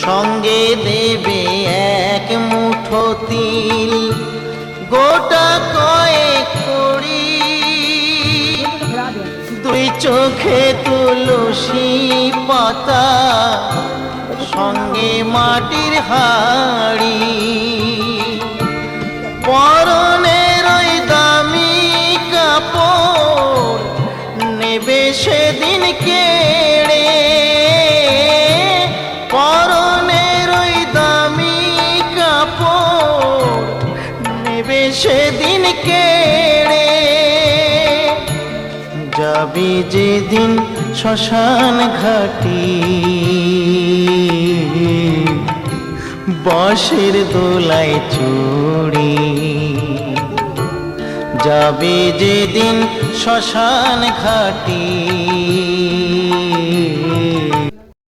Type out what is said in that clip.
সঙ্গে দেবে এক মুঠো তিল, গোটা কয়েক কড়ি, দুই চোখে তুলসী পাতা, সঙ্গে মাটির হাড়ি, পরনের ওই দামি কাপড় নেবে সেদিন কেড়ে, পরনের ওই দামি কাপড় নেবে সেদিন কেড়ে। যাবি যেদিন শ্মশান ঘাটি, বাঁশের দোলায় চড়ি, যাবি যেদিন শ্মশান ঘাটি,